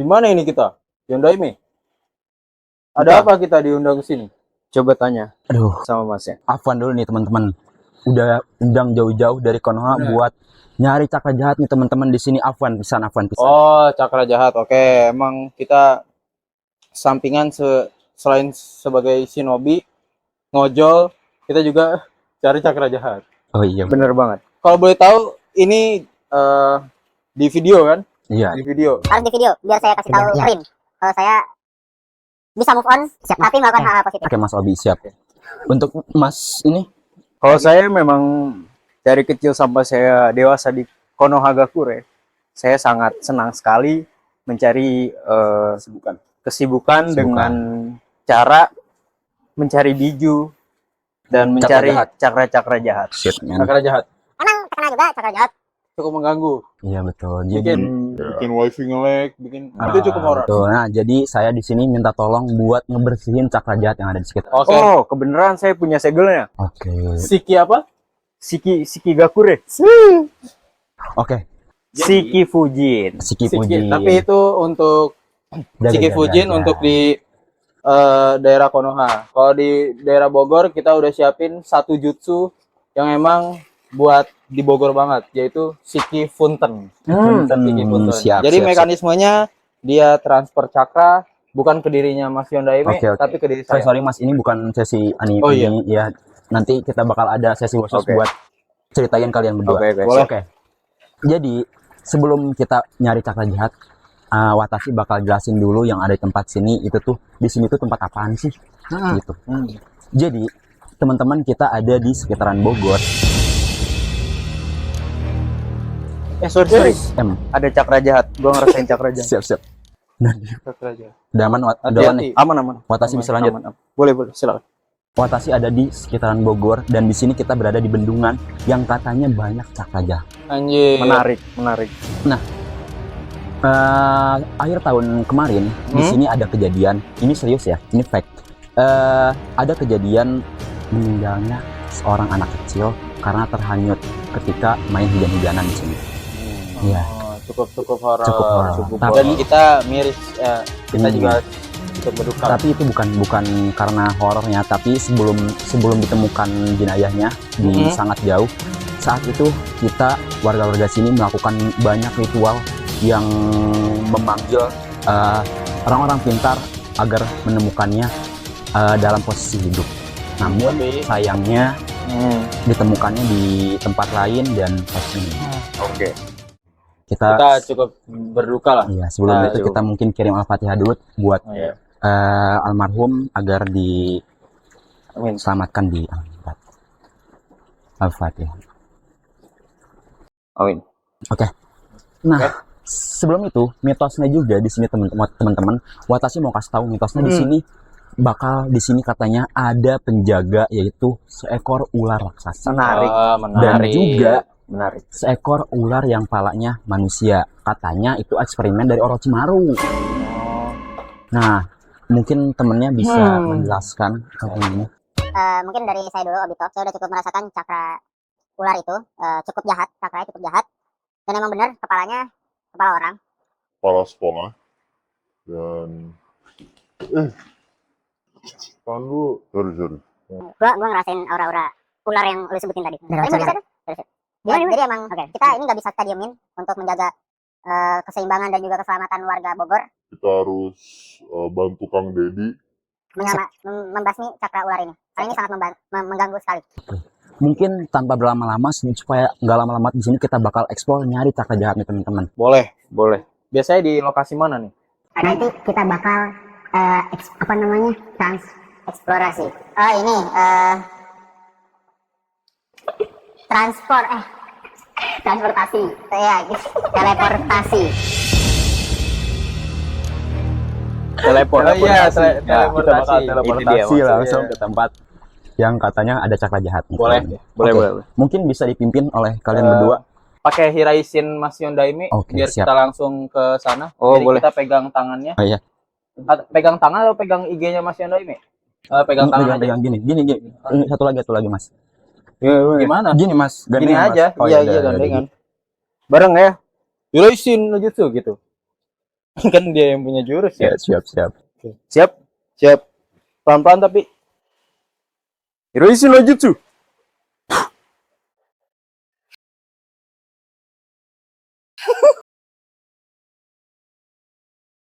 Gimana ini kita? Yondaime. Ada apa kita diundang ke sini? Coba tanya Aduh, sama masnya. Afwan dulu nih teman-teman. Udah undang jauh-jauh dari Konoha buat nyari cakra jahat nih teman-teman di sini. Afwan pisan. Oh, cakra jahat. Oke, emang kita sampingan selain sebagai shinobi, ngojol, kita juga cari cakra jahat. Oh iya. Bener banget. Kalau boleh tahu, ini di video kan? Iya. Di video. Harus di video biar saya kasih tahu Rin kalau saya bisa move on tapi melakukan hal-hal positif. Oke Mas Obi siap. Untuk Mas ini Kalau saya memang dari kecil sampai saya dewasa di Konohagakure, saya sangat senang sekali mencari kesibukan dengan cara mencari biju dan mencari cakra-cakra jahat. shit man. Cakra jahat. Emang terkena juga cakra jahat. Cukup mengganggu. Iya betul. Bikin wifi nge-lag, itu cukup horor. Betul. Nah, jadi saya di sini minta tolong buat ngebersihin cakra jahat yang ada di sekitar. Oke. Oh, kebenaran saya punya segelnya. Oke. Siki apa? Siki Gakure. Oke. Siki Fujin. Siki Siki. Fujin. Tapi itu untuk Siki Fujin untuk di daerah Konoha. Kalau di daerah Bogor kita udah siapin satu jutsu yang emang buat di Bogor banget, yaitu Siki Funten. Siki Funten. Siap, Jadi siap, mekanismenya dia transfer cakra bukan ke dirinya Mas Yondaime, Oke. tapi ke diri saya. Sorry Mas, ini bukan sesi anime Oh, iya. ini ya. Nanti kita bakal ada sesi khusus Oke. buat ceritain kalian berdua. Oke. Boleh. Oke. Jadi sebelum kita nyari cakra jahat, Watashi bakal jelasin dulu yang ada di tempat sini itu tuh di sini tuh tempat apaan sih? Gitu. Jadi teman-teman kita ada di sekitaran Bogor. Sorry. Ada Ada cakra jahat. Gua ngerasain cakra jahat. siap. Nah, Cakra jahat. udah aman, Hati-hati. Aman. Watashi bisa lanjut. Aman. Boleh, silakan. Watashi ada di sekitaran Bogor dan di sini kita berada di bendungan yang katanya banyak cakra jahat. Anjir. Menarik. Akhir tahun kemarin di sini ada kejadian, ini serius ya, ini fact. Ada kejadian meninggalnya seorang anak kecil karena terhanyut ketika main hujan-hujanan di sini. Iya. Cukup horor. Cukup horor. Dan kita miris, kita Hmm. juga cukup berduka. Tapi itu bukan karena horornya, tapi sebelum ditemukan jenayahnya di sangat jauh, saat itu kita warga-warga sini melakukan banyak ritual yang memanggil orang-orang pintar agar menemukannya dalam posisi hidup. Namun sayangnya ditemukannya di tempat lain dan pas ini. Oke. Kita cukup berduka lah. iya, sebelum itu kita mungkin kirim Al-Fatihah dulu buat almarhum agar diselamatkan di akhirat. Al-Fatihah. Amin. Oke. Nah, sebelum itu mitosnya juga di sini teman-teman, Watashi mau kasih tahu mitosnya di sini bakal di sini katanya ada penjaga yaitu seekor ular raksasa. Menarik. Dan juga Menarik. seekor ular yang palanya manusia. Katanya itu eksperimen dari Orochimaru. Nah, mungkin temennya bisa menjelaskan hal ini. Mungkin dari saya dulu Obito, saya udah cukup merasakan cakra ular itu cukup jahat, cakranya cukup jahat. Dan emang benar kepala orang. Kepala sekolah dan tahan dulu, sorry. Gua ngerasain aura-aura ular yang lu sebutin tadi. Jadi emang kita ini nggak bisa kita diemin untuk menjaga keseimbangan dan juga keselamatan warga Bogor. Kita harus bantu Kang Dedi. Membasmi cakra ular ini. Karena ini sangat mengganggu sekali. Mungkin tanpa berlama-lama supaya nggak lama-lama di sini kita bakal explore nyari cakra jahat nih teman-teman. Boleh. Biasanya di lokasi mana nih? Nanti kita bakal eksplorasi. Oh ini transportasi. Ya, teleportasi. Teleport. Kita bakal Teleportasi. teleportasi langsung ke tempat yang katanya ada cakra jahat. Boleh. Oke. Mungkin bisa dipimpin oleh kalian berdua. Pakai Hiraisin Mas Yondaime Oke, biar siap. kita langsung ke sana. Oh, Jadi boleh. kita pegang tangannya. Oh iya. Pegang tangan atau pegang IG-nya Mas Yondaime? Pegang tangan aja. Pegang gini. Ini satu lagi Mas. Gimana? Gini Mas, Gini gandengan, aja. Mas. Oh, Iya, udah, gandengan. Bareng ya. Hiraisin jutsu gitu. Kan dia yang punya jurus ya. Ya, siap. Siap. Siap. Pelan-pelan tapi. Hiroishi no Jutsu.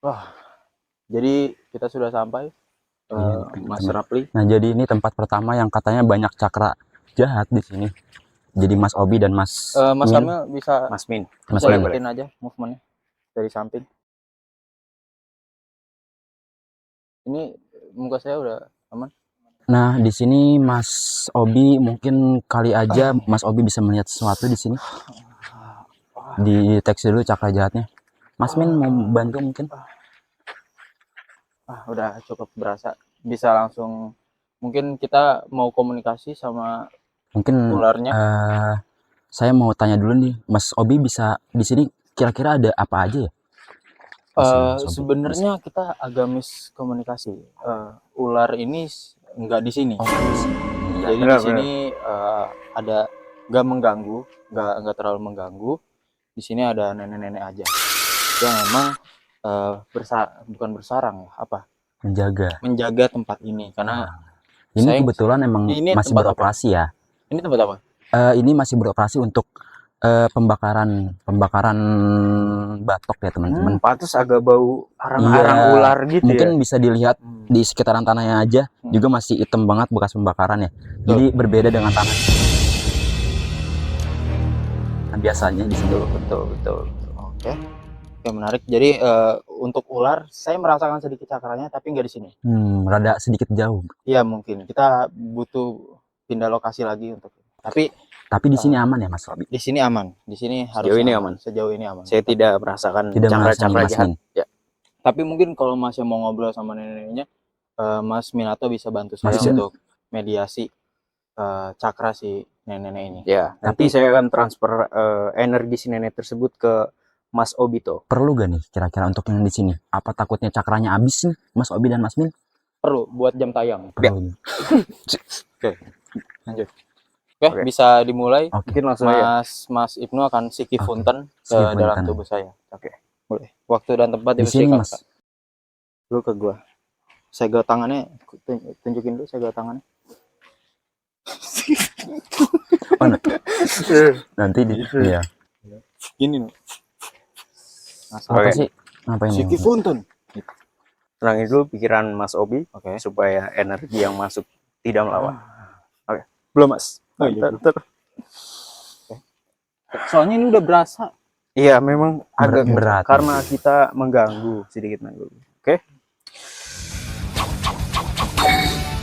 Wah. Jadi kita sudah sampai. Mas teman. Rapli. Nah, jadi ini tempat pertama yang katanya banyak cakra jahat di sini. Jadi Mas Obi dan Mas Mas Min. Kamil bisa Mas Min. Mas bisa Min. ikutin aja movementnya dari samping. Ini muka saya udah aman. Nah, di sini Mas Obi mungkin kali aja Mas Obi bisa melihat sesuatu di sini. Deteksi dulu cakra jahatnya. Mas Min mau bantu mungkin? Udah cukup berasa. Bisa langsung. Mungkin kita mau komunikasi sama Mungkin ularnya. saya mau tanya dulu nih, Mas Obi bisa di sini kira-kira ada apa aja ya? Mas Obi. Sebenarnya kita agak miskomunikasi. Ular ini nggak di sini. Oh, di sini. Jadi benar, di sini ada nggak mengganggu, nggak terlalu mengganggu. Di sini ada nenek-nenek aja yang memang bukan bersarang ya, apa? Menjaga tempat ini karena Ini saya- kebetulan emang ini masih tempat beroperasi ya. ini tempat apa? Ini masih beroperasi untuk pembakaran batok ya teman-teman. Pantes agak bau arang-arang Iya, ular gitu Mungkin ya. bisa dilihat di sekitaran tanahnya aja juga masih hitam banget bekas pembakaran ya. Jadi berbeda dengan tanah. Nah, biasanya di sini. Betul. Oke, menarik. Jadi untuk ular saya merasakan sedikit cakranya tapi nggak di sini. Rada sedikit jauh. Iya mungkin kita butuh pindah lokasi lagi untuk. Tapi Di sini aman ya Mas Obi. di sini aman. Di sini harus Sejauh ini aman. Sejauh ini aman. Saya tidak merasakan Tidak merasa cakra-cakra Mas jahat. Min. Tapi mungkin kalau Mas yang mau ngobrol sama nenek-neneknya, Mas Minato bisa bantu saya Mas Min. untuk mediasi cakra si nenek-nenek ini. Ya, nanti saya akan transfer energi si nenek tersebut ke Mas Obito. Perlu gak nih kira-kira untuk yang di sini? Apa takutnya cakranya habis nih Mas Obi dan Mas Min? Perlu buat jam tayang. Perlu. Lanjut. Oke, Oke. bisa dimulai. Oke. Mungkin langsung aja. Mas Ibnu akan Siki Oke. Funten ke Siki dalam Funten. tubuh saya. Oke, boleh. Waktu dan tempat Di sini dibersihkan, Mas. Kak. Lu ke gua. Segel tangannya, tunjukin dulu segel tangannya. Oh, nanti di ya. Gini nih. Apa Oke. sih? Apa ini? Siki Funten. Tenangin dulu pikiran Mas Obi Oke. supaya energi yang masuk tidak melawan. Belum, Mas. Oh, iya, Ntar. Soalnya ini udah berasa. Iya, memang agak Berat. karena kita mengganggu sedikit mengganggu. Oke.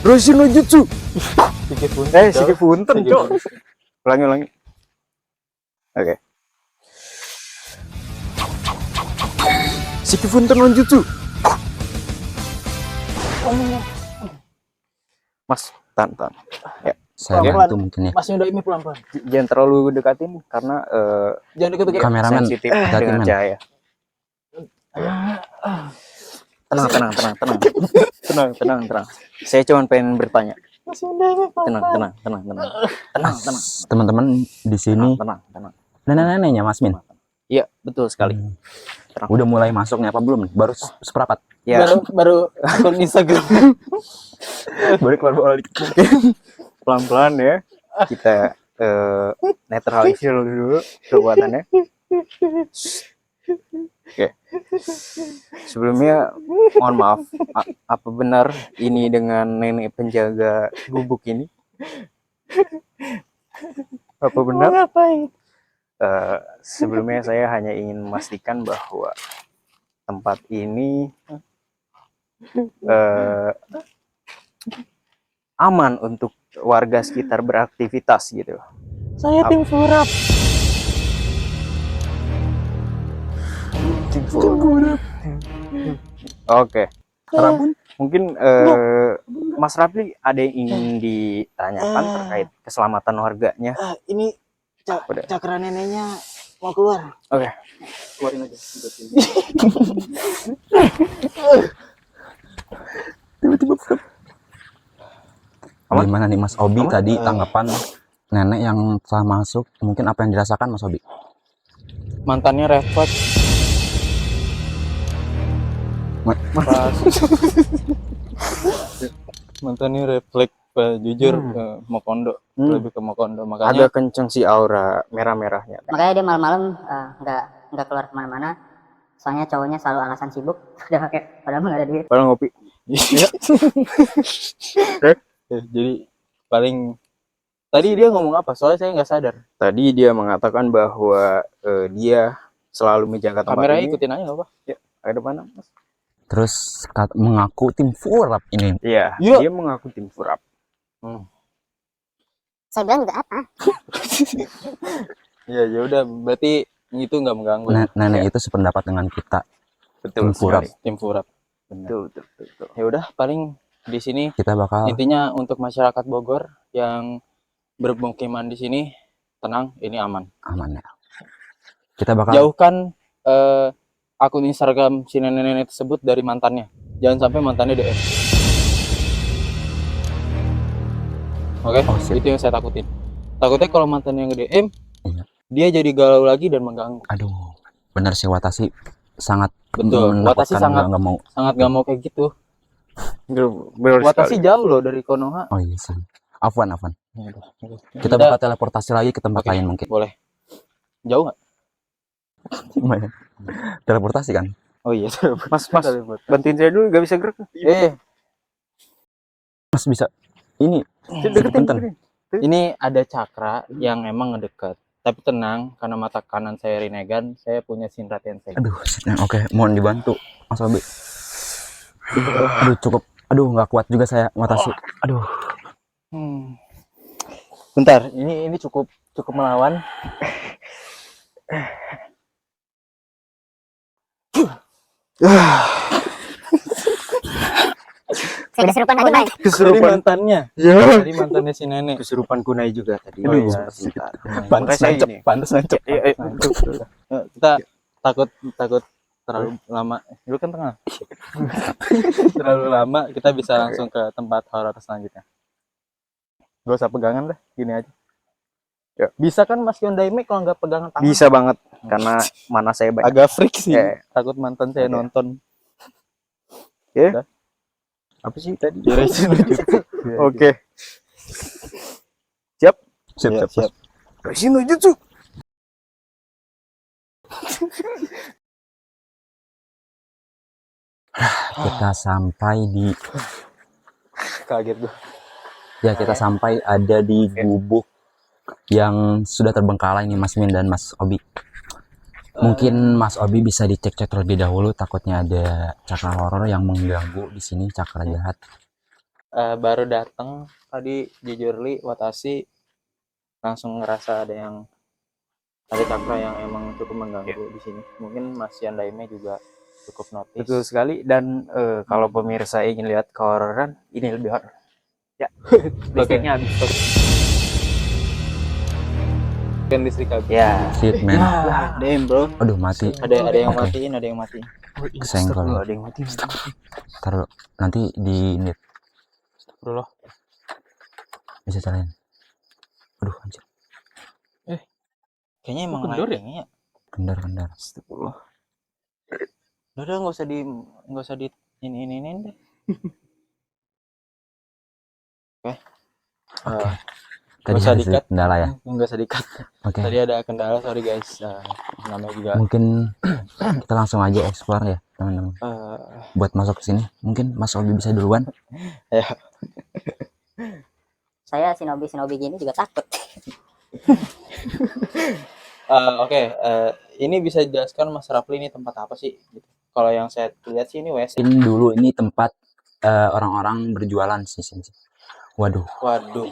Roshi no Jutsu. Siki Funten. Siki Funten, Siki Cok. Funten. Ulangi. Oke. Siki Funten no Jutsu. Mas, tahan. Ya, Saya Pelan-pelan. bantu mungkin ya. Masnya udah ini pelan-pelan. jangan terlalu dekatin karena Jangan deket-deket. Kameramen, sensitif hati-hati, dengan men. cahaya. Tenang. Saya cuma pengen bertanya. Tenang. Teman-teman di sini Tenang. nenek-neneknya Mas Min. Iya, betul sekali. Udah mulai masuk nih apa belum nih? Baru seperempat. Ya, Baru akun Instagram. Baru keluar bola dikit. pelan-pelan ya. Kita netralisir dulu kekuatannya. Oke. Sebelumnya mohon maaf, apa benar ini dengan nenek penjaga gubuk ini? Apa benar? Sebelumnya saya hanya ingin memastikan bahwa tempat ini aman untuk warga sekitar beraktivitas gitu. Saya tim Furap. Oke. Mungkin Mas Rafli ada yang ingin ditanyakan terkait keselamatan warganya. Ini Udah. cakra neneknya mau keluar. Oke. Keluarin aja. Gimana nih Mas Obi tadi tanggapan nenek yang telah masuk? Mungkin apa yang dirasakan Mas Obi? Mantannya refleks. Pas mantan ini refleks jujur Mokondo, lebih ke Mokondo, makanya Agak kenceng sih aura merah-merahnya. Makanya dia malam-malam nggak keluar kemana-mana. Soalnya cowoknya selalu alasan sibuk. Padahal nggak ada duit. Padahal ngopi. jadi paling tadi dia ngomong apa? Soalnya saya nggak sadar. Tadi dia mengatakan bahwa dia selalu menjaga tempat Kameranya ini. ikutin aja nggak apa? Ada mana? Mas? Terus mengaku tim Furap ini. Iya, Iya. dia mengaku tim Furap. Saya bilang juga apa? Ya udah, berarti itu nggak mengganggu. Nenek itu sependapat dengan kita. Betul Tim Furap. sekali. Tim Furap. Betul. Ya udah, paling di sini Kita bakal intinya untuk masyarakat Bogor yang bermukiman di sini tenang, ini aman. aman ya. Kita bakal Jauhkan akun Instagram si nenek-nenek tersebut dari mantannya. Jangan sampai mantannya DM. Oke, Oh, sip. itu yang saya takutin. Takutnya kalau mantannya nge-DM, Iya. dia jadi galau lagi dan mengganggu. aduh, benar sih Watashi sangat Betul, Watashi menakutkan, nggak mau. sangat gak mau kayak gitu. Benar Watashi sekali. jauh loh dari Konoha. Oh iya sih. Afwan. Ya udah. Kita bakal teleportasi lagi ke tempat Oke. lain mungkin. Boleh. Jauh nggak? Lumayan. Teleportasi kan? Oh iya. Mas, bantuin saya dulu, gak bisa gerak. Mas bisa ini Deketin. punten. Ini ada cakra yang emang ngedeket. Tapi tenang, karena mata kanan saya Rinnegan, saya punya Shinra Tensei. Aduh, oke, mohon dibantu Mas Obi. Aduh, cukup. Aduh, nggak kuat juga saya Watashi. Aduh. Bentar, ini cukup melawan. Saya kesurupan tadi, Bang. Dari mantannya. Ya. Dari mantannya si nenek. Kesurupan kunai juga tadi. Oh iya, sebentar. Pantes Makanya saya nancep, ini. pantes nancep. Kita takut terlalu lama. Lu kan tengah. Terlalu lama, kita bisa langsung ke tempat horor selanjutnya. Gak usah pegangan dah, gini aja. Ya. Bisa kan Mas Yondaime kalau nggak pegangan tangan? Bisa banget karena mana saya banyak. Agak freak sih. Ya. Takut mantan saya Oke. nonton. Apa sih tadi? Direksi Oke. Siap. Kasih jutsu. Kita sampai di Kaget gua. ya kita sampai ada di gubuk yang sudah terbengkalai nih Mas Min dan Mas Obi. Mungkin Mas Obi bisa dicek-cek terlebih dahulu, takutnya ada cakra horor yang mengganggu di sini, cakra jahat. Baru datang tadi jujur li Watashi langsung ngerasa ada cakra yang emang cukup mengganggu di sini. Mungkin Mas Yandaime juga cukup notice. Betul sekali. Dan kalau pemirsa ingin lihat kehororan, ini lebih horor. Ya. Listriknya habis. Kan listrik habis. Ya. Shit man. Damn bro. Aduh mati. Ada yang Oke. matiin, ada yang matiin. Kesenggol. Ada yang mati. Taruh nanti di net Bro loh. bisa cariin. Aduh anjir. Kayaknya emang kendor ya? lightingnya. Kendar. Astagfirullah. Udah nggak usah di ini deh. Oke. Tadi Nggak usah ada dikat. kendala ya. Nggak usah dikat. Oke. Tadi ada kendala, sorry guys. Namanya juga Mungkin kita langsung aja explore ya teman-teman. Buat masuk ke sini, mungkin Mas Obi bisa duluan. Saya Shinobi gini juga takut. Oke, ini bisa dijelaskan Mas Rafli ini tempat apa sih? Gitu. Kalau yang saya lihat sih ini WC. Mungkin dulu ini tempat orang-orang berjualan sih sini. Waduh. Waduh.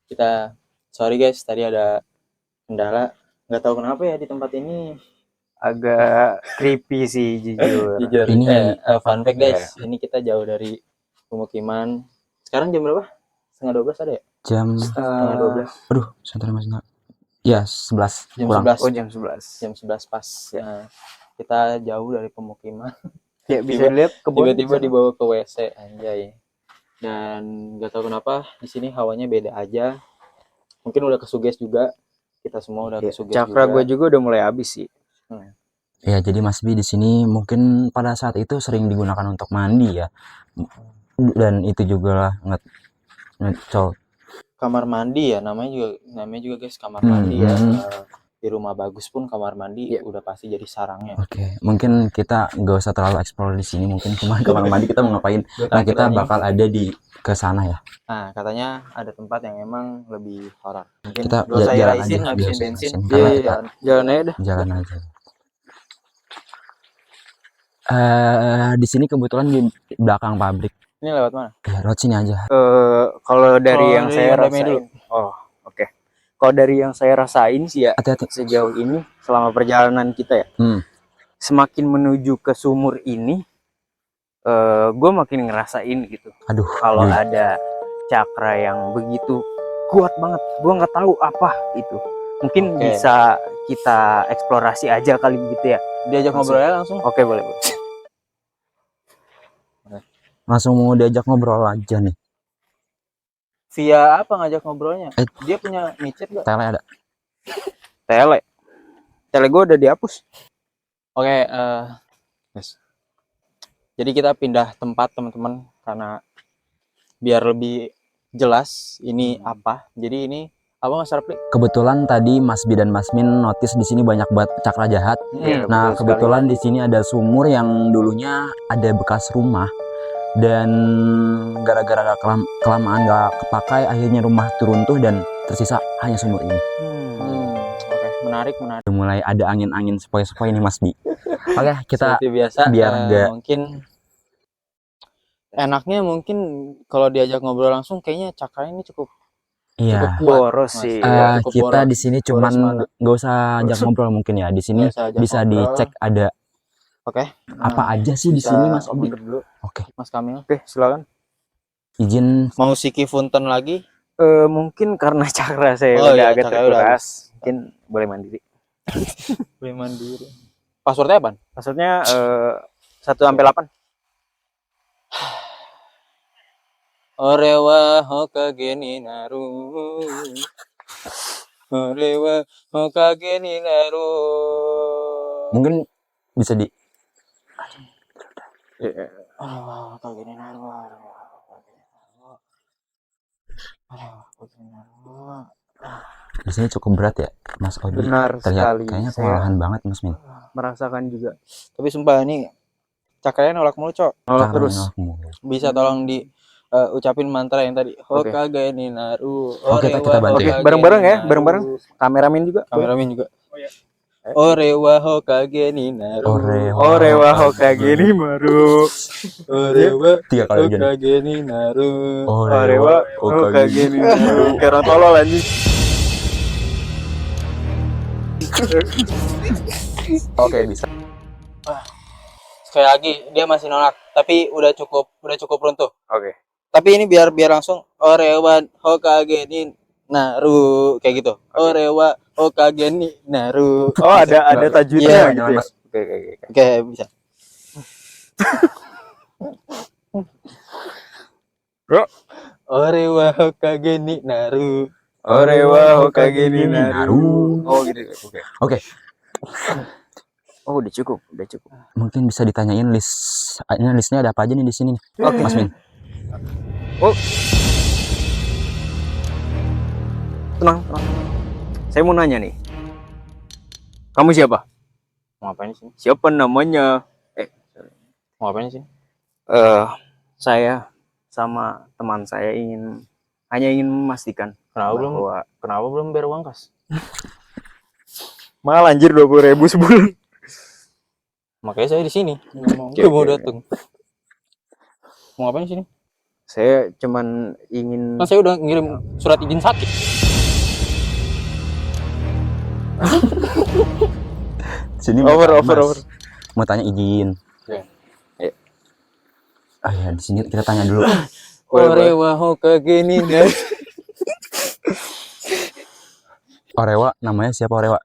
Kita sorry guys, tadi ada kendala. Nggak tahu kenapa ya di tempat ini. Agak creepy sih jujur. Jujur. Ini- Fun fact guys, ini kita jauh dari pemukiman. Sekarang jam berapa? 11:30 ada ya? Jam Setengah 12. aduh, sebentar Mas. Ya, 11 Jam kurang. 11. Oh, jam 11. Jam 11 pas. Nah, kita jauh dari pemukiman. Ya bisa dilihat kebun. Tiba-tiba dibawa ke WC anjay. Dan nggak tahu kenapa di sini hawanya beda aja. Mungkin udah kesuges juga kita semua udah Ya, kesugesti cakra juga. gue juga udah mulai habis sih. Ya, jadi Mas Bi di sini mungkin pada saat itu sering digunakan untuk mandi ya. Dan itu juga lah ngecol. Kamar mandi ya, namanya juga guys kamar mandi ya. Di rumah bagus pun kamar mandi Iya. udah pasti jadi sarangnya. Oke, mungkin kita nggak usah terlalu eksplor di sini. Mungkin kamar mandi kita mau ngapain? Nah, kita bakal ada di ke sana ya. Nah, katanya ada tempat yang emang lebih horor. Mungkin Kita gak usah jalan irasin, aja, habisin gak usah bensin. irasin, karena kita Jalan aja dah. jalan aja. Di sini kebetulan di belakang pabrik. Ini lewat mana? Ya, lewat sini aja. Kalau dari Oh, yang dari saya yang remeh rasain, oke. Kalau dari yang saya rasain sih ya, Hati-hati. sejauh ini selama perjalanan kita ya, semakin menuju ke sumur ini, gue makin ngerasain gitu. Aduh, Kalau ada cakra yang begitu kuat banget, gue nggak tahu apa itu. Mungkin Oke. bisa kita eksplorasi aja kali gitu ya. Diajak ngobrol aja langsung. Oke, boleh. langsung mau diajak ngobrol aja nih. Via apa ngajak ngobrolnya? Dia punya micet gak? Tele ada. Tele gue udah dihapus. Oke, guys. Jadi kita pindah tempat teman-teman karena biar lebih jelas ini apa. Jadi ini apa Mas Rapli? Kebetulan tadi Mas Bi dan Mas Min notice di sini banyak banget cakra jahat. Iya, Nah, betul kebetulan di sini ada sumur yang dulunya ada bekas rumah, dan gara-gara kelamaan nggak kepakai, akhirnya rumah runtuh dan tersisa hanya sumur ini. Oke, menarik. Udah mulai ada angin-angin sepoi-sepoi nih Mas Bi. Oke, kita Seperti biasa biar nggak mungkin enaknya mungkin kalau diajak ngobrol langsung kayaknya cakra ini cukup iya. kuat. boros Mas. sih. Iya, cukup Kita boros. di sini Boros cuman mana? nggak usah ajak ngobrol mungkin ya. Di sini Nggak usah ajak bisa ngobrol. dicek ada Oke. apa aja sih di Bisa sini Mas Obi. mundur dulu, Oke, Mas Kamil. Oke, silakan. izin. Mau Siki Funten lagi? Mungkin karena cakra saya Oh, udah iya, agak cakra udah terkuras, mungkin boleh mandiri. Boleh mandiri. Passwordnya apa? Maksudnya 1 sampai 8. Orewa Hokage ni naru. Orewa Hokage ni naru. Mungkin bisa di Orewa Hokage ni naru. di sini cukup berat ya Mas Obi. Benar Terlihat sekali. kayaknya Saya kewalahan banget Mas Min. merasakan juga. Tapi sumpah ini cakranya nolak mulu, Cok. Nolak Caranya terus. nolak mulu. Bisa tolong di ucapin mantra yang tadi. Oke. Hokage ni naru. Oke, kita bantu. Oke, Hokage bareng-bareng ni ya, naru. bareng-bareng. Kameramen juga. Kameramen juga. Orewa Hokage ni naru. Orewa Hokage ni maru. Orewa 3 kali aja nih. Hokage ni naru. Orewa Hokage ni maru. Kayak orang tolol anjing. Oke, bisa. Sekali lagi dia masih nolak, tapi udah cukup runtuh. Oke. Tapi ini biar langsung Orewa Hokage ni naru kayak gitu. Orewa Hokage ni naru. Oh, ada tajwidnya Iya, gitu ya. Mas. Oke. Oke, bisa. Bro. Orewa Hokage ni naru. Orewa Hokage ni naru. Naru. Oh gitu. Oke. Oke, Oh, udah cukup. mungkin bisa ditanyain listnya ada apa aja nih di sini nih. Oke. Mas Min. Oh. Tenang. Saya mau nanya nih. Kamu siapa? Mau ngapain di sini? Siapa namanya? Mau ngapain di sini? Saya sama teman saya hanya ingin memastikan bahwa Kenapa belum bayar uang kas? mahal anjir 20.000 sebulan. Makanya saya di sini. Oke, Mau oke. datang. Mau ngapain di sini? Saya cuman ingin Kan saya udah ngirim surat izin sakit. Sini Over. mau tanya izin. Oke. Ah ya, di sini kita tanya dulu. Orewa Hokage ni naru. Orewa, namanya siapa Orewa?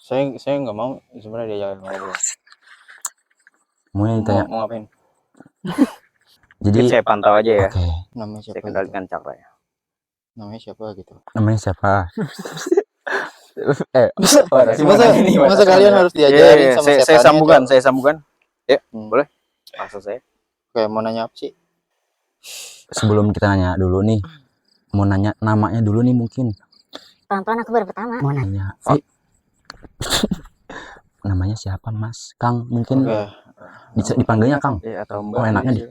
Saya nggak mau sebenarnya diajakin ngobrol. Mau yang ditanya. Mau ngapain? Mungkin Jadi saya pantau aja ya. oke. Namanya Saya siapa? kendalikan cakranya. namanya siapa gitu. Namanya siapa? Masa kalian harus diajarin sama saya setannya, saya sambungkan. Ya, Hmm. boleh. Maksud saya. Kayak mau nanya apa sih? Sebelum kita nanya dulu nih, mau nanya namanya dulu nih mungkin. Pelan-pelan aku baru pertama. Mau nanya. Nanya, namanya siapa Mas? Kang mungkin Oke. bisa dipanggilnya Kang. Ya, atau Oh, enaknya nih.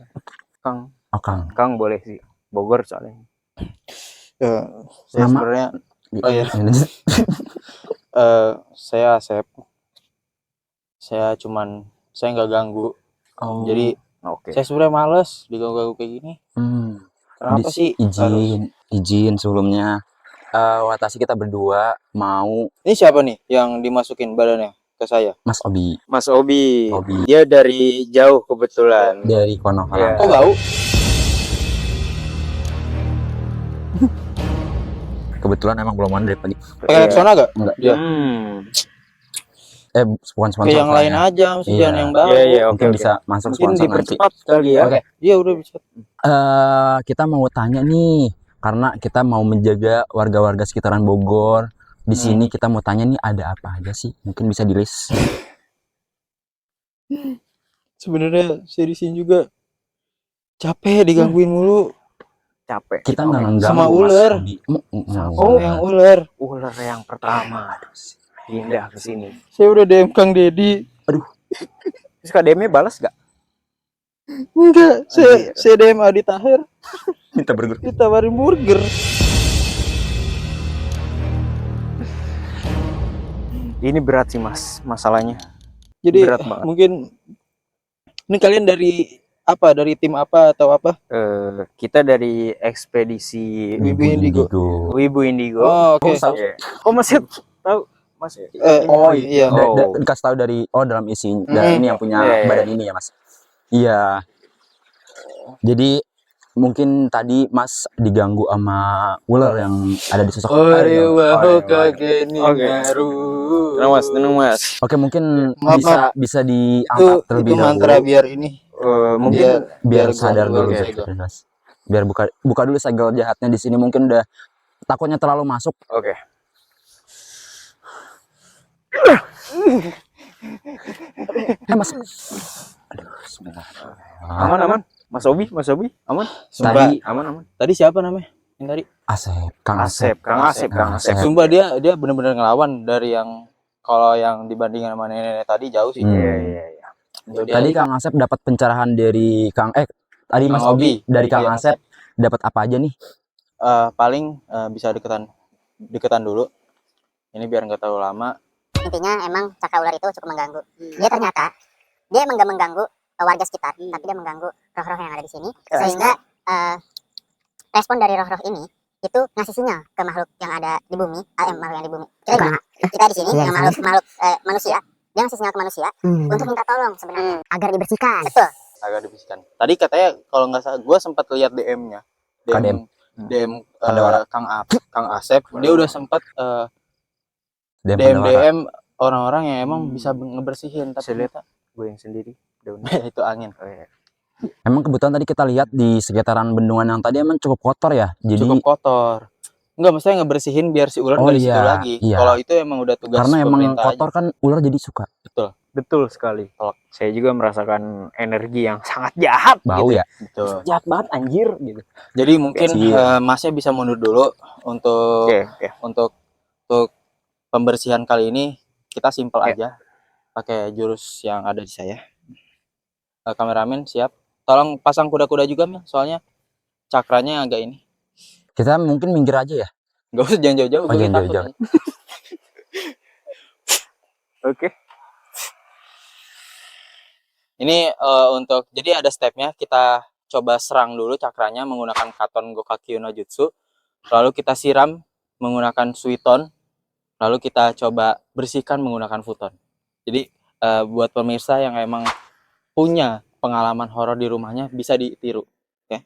Kang. Oh Kang. Kang boleh sih. Bogor soalnya. Saya Nama? sebenarnya Oh, iya. Ini saya Asep. Saya nggak ganggu. Oh. Jadi Oke. saya sebenarnya males diganggu kayak gini. Kenapa sih izin sebelumnya. Watashi kita berdua mau Ini siapa nih yang dimasukin badannya ke saya? Mas Obi Mas Obi. Obi. Dia dari jauh kebetulan. dari Konoha. Iya. Kok bau? Kebetulan emang belum ada dari pagi. Pakai Iya. Rexona gak? Enggak. Iya. Bukan sponsor. Kayak yang lain kayaknya. aja, maksudnya Iya. jangan yang bau. Iya, iya, Mungkin oke. bisa masuk Mungkin sponsor nanti. dipercepat kali ya. Oke. Iya udah bisa. Kita mau tanya nih, karena kita mau menjaga warga-warga sekitaran Bogor. Di sini kita mau tanya nih ada apa aja sih? Mungkin bisa di list. Sebenarnya saya di sini juga capek digangguin mulu. Capek. Kita nggak nggak Sama ular. Oh, yang ular. Ular yang pertama. Pindah ke sini. Saya udah DM Kang Dedi. Terus Kak Demi balas gak? Enggak, saya DM Adi Tahir minta burger. ditawarin burger. Ini berat sih Mas, masalahnya. Jadi Berat banget. mungkin ini kalian dari apa? Dari tim apa atau apa? Kita dari ekspedisi Wibu Indigo. Wibu Indigo. Oh, oke. Iya. Oh masih tahu Mas? Oh iya. Oh. Dikasih tahu dari dalam isi Mm. ini yang punya Iya, iya. badan ini ya Mas. Iya. Jadi mungkin tadi Mas diganggu sama ular yang ada di sosok. Tenang Mas. Oke, mungkin Maaf, bisa diangkat terlebih itu mantra dahulu. biar ini. Mungkin biar gua- sadar gua dulu segel. Mas. Biar buka dulu segel jahatnya di sini, mungkin udah takutnya terlalu masuk. oke. Mas. Aduh, bismillah. Aman. Mas Obi, aman. Sumpah, Aman. tadi siapa namanya? Yang tadi? Asep, Kang Asep, Kang Asep. Sumpah dia benar-benar ngelawan dari yang kalau yang dibandingkan sama nenek tadi jauh sih. Iya. Untuk dia Tadi Kang Asep dapat pencerahan dari tadi Mas Kang Obi Obi. dari Kang Iya, Asep dapat apa aja nih? paling bisa deketan dulu. Ini biar nggak terlalu lama. Intinya emang cakra ular itu cukup mengganggu. Dia emang gak mengganggu warga sekitar, tapi dia mengganggu roh-roh yang ada di sini, sehingga respon dari roh-roh ini itu ngasih sinyal ke makhluk yang ada di bumi, makhluk yang di bumi. Kita di sini yang makhluk manusia, dia ngasih sinyal ke manusia untuk minta tolong sebenarnya agar dibersihkan. Betul. Agak dibersihkan. Tadi katanya kalau nggak salah, gue sempat lihat DM-nya. DM Pandawara. Kang Asep, dia udah sempat DM orang-orang yang emang bisa ngebersihin, tapi ternyata Gue yang sendiri. itu angin. Emang kebetulan tadi kita lihat di sekitaran bendungan yang tadi emang cukup kotor ya. Jadi Cukup kotor. Enggak, maksudnya ngebersihin biar si ular Oh, nggak di situ iya, lagi. iya. Kalau itu emang udah tugas karena emang pemerintah kotor kan ular jadi suka Betul sekali. Saya juga merasakan energi yang sangat jahat. bau gitu. ya. Betul. Jahat banget anjir gitu. Jadi mungkin Iya. Masnya bisa mundur dulu untuk Oke. untuk pembersihan kali ini kita simpel Oke. aja pakai jurus yang ada di saya. Kameramen siap. Tolong pasang kuda-kuda juga Mil, soalnya cakranya agak ini. Kita mungkin minggir aja ya. Enggak usah jangan jauh-jauh. Oh, gue jangan takut, jauh-jauh. kan. Oke. Ini untuk jadi ada stepnya, kita coba serang dulu cakranya menggunakan Katon Gokakyu no Jutsu. Lalu kita siram menggunakan Suiton. Lalu kita coba bersihkan menggunakan Futon. Jadi buat pemirsa yang emang punya pengalaman horor di rumahnya bisa ditiru. Oke.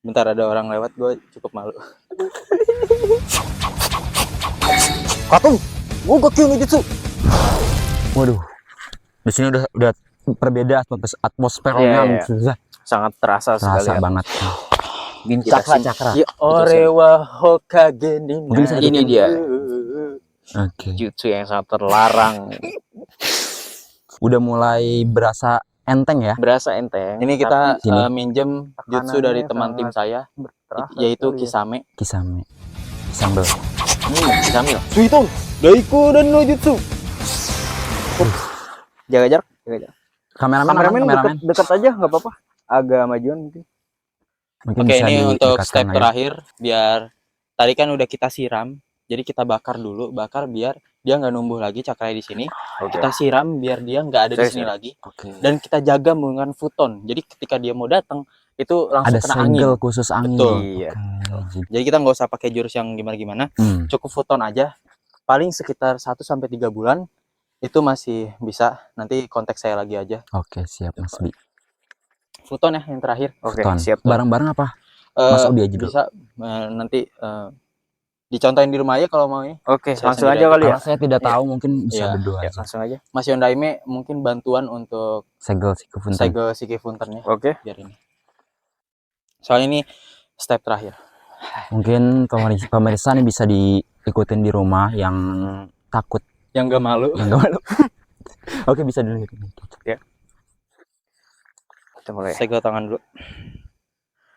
Bentar ada orang lewat, gue cukup malu. Katung, Gokakyu no Jutsu. Waduh. Di sini udah berbeda atmosfernya. Iya. Susah. sangat terasa sekali Terasa ya. banget. Mungkin kita Cakra. Ya, Orewa Hokage Mungkin bisa ini diikutin. dia Oke. jutsu yang sangat terlarang. Udah mulai berasa enteng ya. Berasa enteng. Ini kita tapi Sini. minjem jutsu tekanannya dari teman tim sangat saya, terasa yaitu sekali ya. Kisame. Kisame. Sambel. Jamil. Suito, Daiku dan no jutsu. Jaga jarak. Kameramen aman, kameramen. Dekat aja nggak apa-apa. Agak majuan mungkin. Mungkin Oke, bisa ini untuk didekatkan step lagi. terakhir, biar tadi kan udah kita siram, jadi kita bakar dulu, biar dia nggak numbuh lagi cakranya di sini. Kita siram biar dia nggak ada di sini lagi, Oke. dan kita jaga menggunakan futon. Jadi ketika dia mau datang, itu langsung Ada kena segel angin. khusus angin. Betul. Iya. Oke. Jadi kita nggak usah pakai jurus yang gimana-gimana, cukup futon aja. Paling sekitar 1-3 bulan itu masih bisa. Nanti kontak saya lagi aja. Oke, siap Mas Bi. Futon ya yang terakhir. Oke, Futon. siap. Barang-barang apa? Mas Obi aja dulu. Bisa nanti dicontohin di rumah aja kalau mau ini. Oke, Saya langsung sendiri aja kali ya. Kalau saya tidak tahu mungkin bisa Iya. berdua Ya, aja. langsung aja. Mas Yondaime mungkin bantuan untuk Segel si kefuntan. segel Siki Funternya Oke. biar ini. Soalnya ini step terakhir. Mungkin pemirsa nih bisa diikutin di rumah yang takut, Yang gak malu. yang gak malu. Oke, bisa dulu. Kita mulai. Segel tangan dulu.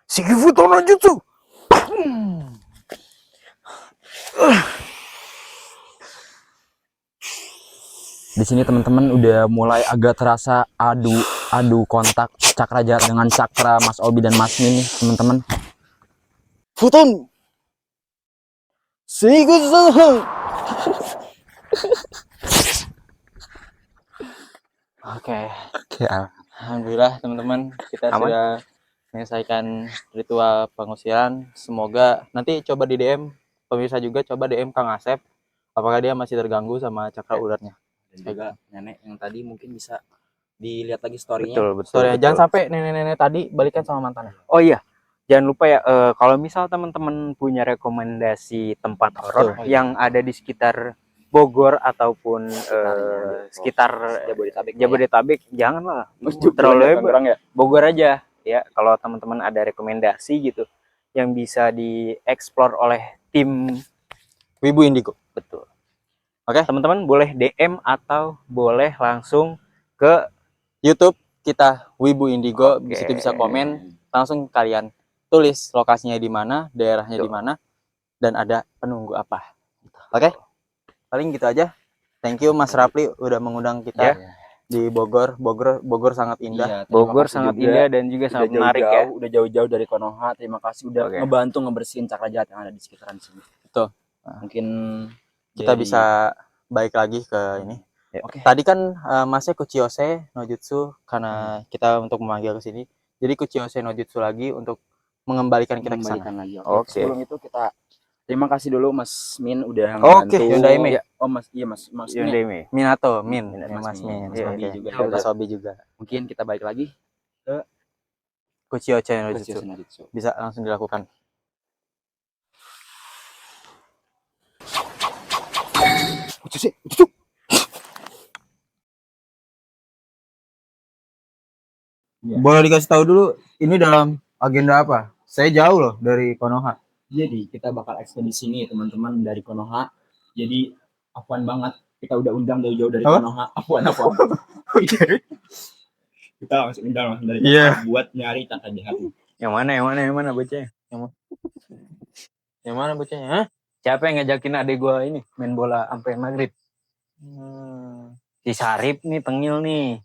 Shikifuto no jutsu. Di sini teman-teman udah mulai agak terasa adu kontak cakra jahat dengan cakra Mas Obi dan Mas Min nih, teman-teman. Futon. Sigutsu. Oke. Alhamdulillah teman-teman, kita Aman. sudah menyelesaikan ritual pengusiran. Semoga nanti coba di DM pemirsa juga, coba DM Kang Asep apakah dia masih terganggu sama cakra ularnya. Dan juga nenek yang tadi mungkin bisa dilihat lagi story-nya. Betul, betul. Sorry, betul. jangan sampai nenek-nenek tadi balikan sama mantannya. Oh iya, jangan lupa ya, kalau misal teman-teman punya rekomendasi tempat horor Betul. yang ada di sekitar Bogor ataupun sekitar Jabodetabek, janganlah terlalu hebat. Bogor aja ya. Kalau teman-teman ada rekomendasi gitu yang bisa dieksplor oleh tim Wibu Indigo. betul. Oke. Teman-teman boleh DM atau boleh langsung ke YouTube kita Wibu Indigo. Oke. Di situ bisa komen, langsung kalian tulis lokasinya di mana, daerahnya di mana, dan ada penunggu apa. Oke? Paling gitu aja. Thank you Mas Rapli udah mengundang kita di Bogor. Bogor sangat indah. Bogor sangat indah dan juga sangat menarik ya. Udah jauh-jauh dari Konoha. Terima kasih udah Oke. ngebantu ngebersihin cakra jahat yang ada di sekitaran sini. Betul. Mungkin Kita jadi- bisa balik lagi ke ini. Oke. Tadi kan Masnya Kuchiyose no Jutsu karena kita untuk memanggil ke sini. Jadi Kuchiyose no Jutsu lagi untuk mengembalikan kita ke sana. Mengembalikan lagi. Oke. Sebelum itu kita terima kasih dulu Mas Min udah Oke, ngebantu. Yondaime. Ya, oh Mas, iya Mas Min. Yondeme. Minato, Min, Mas Mas Min. Min. Oke. Juga. Mas Obi juga. Mungkin kita balik lagi Kuchiyose no ke Jutsu. Jutsu. Bisa langsung dilakukan. Iya. Boleh dikasih tahu dulu ini dalam agenda apa? Saya jauh loh dari Konoha. Jadi kita bakal ekspedisi nih teman-teman dari Konoha. Jadi apuan banget. Kita udah undang jauh-jauh dari Apa? Konoha. Apuan. Kita langsung undang langsung dari Iya. Konoha buat nyari cakra jahat. Yang mana bocahnya? Yang mana bocahnya? Hah? Siapa yang ngajakin adek gua ini main bola sampai maghrib? Si Sarip nih, tengil nih.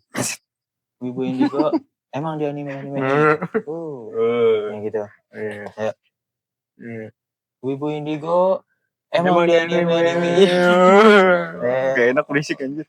Wibu Indigo. Emang dia anime. Yang gitu. Ayo. Wibu Indigo. Emang dia anime. Gak enak berisik anjir.